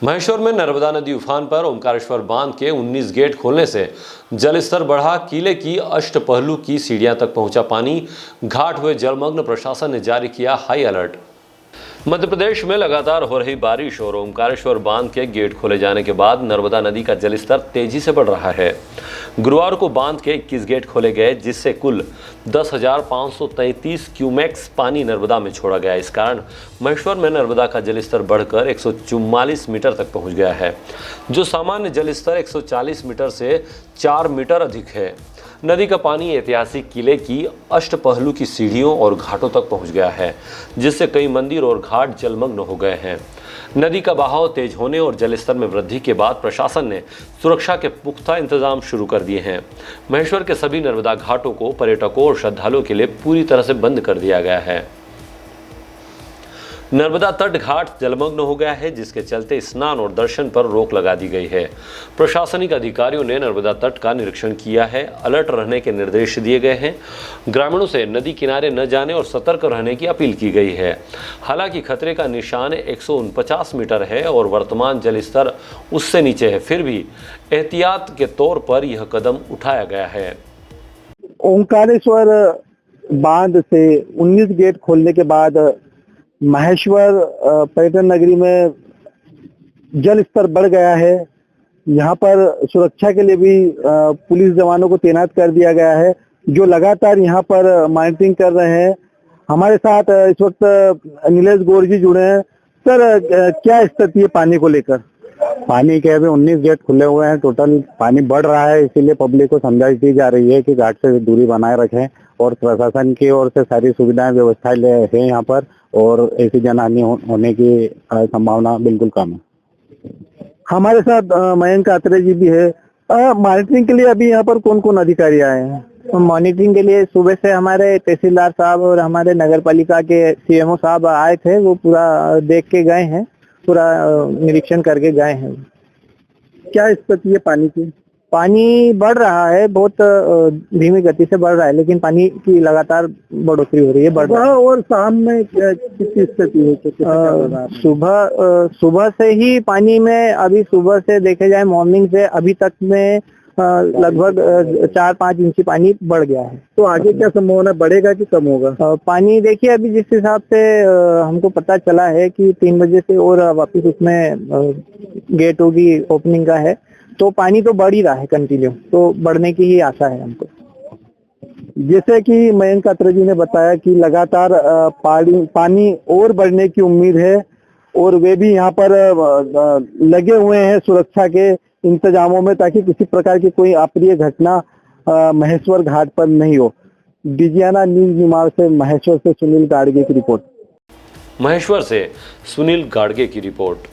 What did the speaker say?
महेश्वर में नर्मदा नदी उफान पर ओंकारेश्वर बांध के 19 गेट खोलने से जलस्तर बढ़ा। किले की अष्टपहलू की सीढ़ियां तक पहुंचा पानी। घाट हुए जलमग्न, प्रशासन ने जारी किया हाई अलर्ट। मध्य प्रदेश में लगातार हो रही बारिश और ओंकारेश्वर बांध के गेट खोले जाने के बाद नर्मदा नदी का जलस्तर तेजी से बढ़ रहा है। गुरुवार को बांध के 21 गेट खोले गए, जिससे कुल 10,533 क्यूमेक्स पानी नर्मदा में छोड़ा गया। इस कारण महेश्वर में नर्मदा का जलस्तर बढ़कर 144 मीटर तक पहुंच गया है, जो सामान्य जलस्तर 140 मीटर से 4 मीटर अधिक है। नदी का पानी ऐतिहासिक किले की अष्टपहलू की सीढ़ियों और घाटों तक पहुंच गया है, जिससे कई मंदिर और घाट जलमग्न हो गए हैं। नदी का बहाव तेज होने और जलस्तर में वृद्धि के बाद प्रशासन ने सुरक्षा के पुख्ता इंतजाम शुरू कर दिए हैं। महेश्वर के सभी नर्मदा घाटों को पर्यटकों और श्रद्धालुओं के लिए पूरी तरह से बंद कर दिया गया है। नर्मदा तट घाट जलमग्न हो गया है, जिसके चलते स्नान और दर्शन पर रोक लगा दी गई है। प्रशासनिक अधिकारियों ने नर्मदा तट का निरीक्षण किया है, अलर्ट रहने के निर्देश दिए गए हैं। ग्रामीणों से नदी किनारे न जाने और सतर्क रहने की अपील की गई है। हालांकि खतरे का निशान 149 मीटर है और वर्तमान जल स्तर उससे नीचे है, फिर भी एहतियात के तौर पर यह कदम उठाया गया है। ओंकारेश्वर बांध से 19 गेट खोलने के बाद महेश्वर पर्यटन नगरी में जल स्तर बढ़ गया है। यहाँ पर सुरक्षा के लिए भी पुलिस जवानों को तैनात कर दिया गया है, जो लगातार यहाँ पर मॉनिटरिंग कर रहे हैं। हमारे साथ इस वक्त नीलेश गौर जी जुड़े हैं। सर, क्या स्थिति है पानी को लेकर? पानी के अभी 19 गेट खुले हुए हैं। टोटल पानी बढ़ रहा है, इसीलिए पब्लिक को समझाइश दी जा रही है कि घाट से दूरी बनाए रखें और प्रशासन की ओर से सारी सुविधाएं व्यवस्थाएं है यहाँ पर, और ऐसी जनहानि होने की संभावना बिल्कुल कम है। हमारे साथ मयंक आत्रे जी भी है। मॉनिटरिंग के लिए अभी यहाँ पर कौन कौन अधिकारी आए हैं? तो मॉनिटरिंग के लिए सुबह से हमारे तहसीलदार साहब और हमारे नगर पालिका के सीएमओ साहब आए थे। वो पूरा देख के गए हैं, पूरा निरीक्षण करके गए हैं। क्या स्थिति है पानी की? पानी बढ़ रहा है, बहुत धीमी गति से बढ़ रहा है, लेकिन पानी की लगातार बढ़ोतरी हो रही है। सुबह और शाम में कितनी स्थिति है? सुबह से ही पानी में, अभी सुबह से देखे जाए मॉर्निंग से अभी तक में लगभग 4-5 इंची पानी बढ़ गया है। तो आगे क्या संभावना, बढ़ेगा कि कम होगा? पानी देखिए, अभी जिस हिसाब से हमको पता चला है कि 3 बजे से और वापस उसमें गेटों की ओपनिंग का है, तो पानी तो बढ़ ही रहा है कंटिन्यू, तो बढ़ने की ही आशा है हमको। जैसे कि मयंक आत्रे जी ने बताया कि लगातार पानी और बढ़ने की उम्मीद है, और वे भी यहाँ पर लगे हुए हैं सुरक्षा के इंतजामों में, ताकि किसी प्रकार की कोई अप्रिय घटना महेश्वर घाट पर नहीं हो। डिजियाना न्यूज निमाड़ से महेश्वर से सुनील गाड़गे की रिपोर्ट। महेश्वर से सुनील गाड़गे की रिपोर्ट।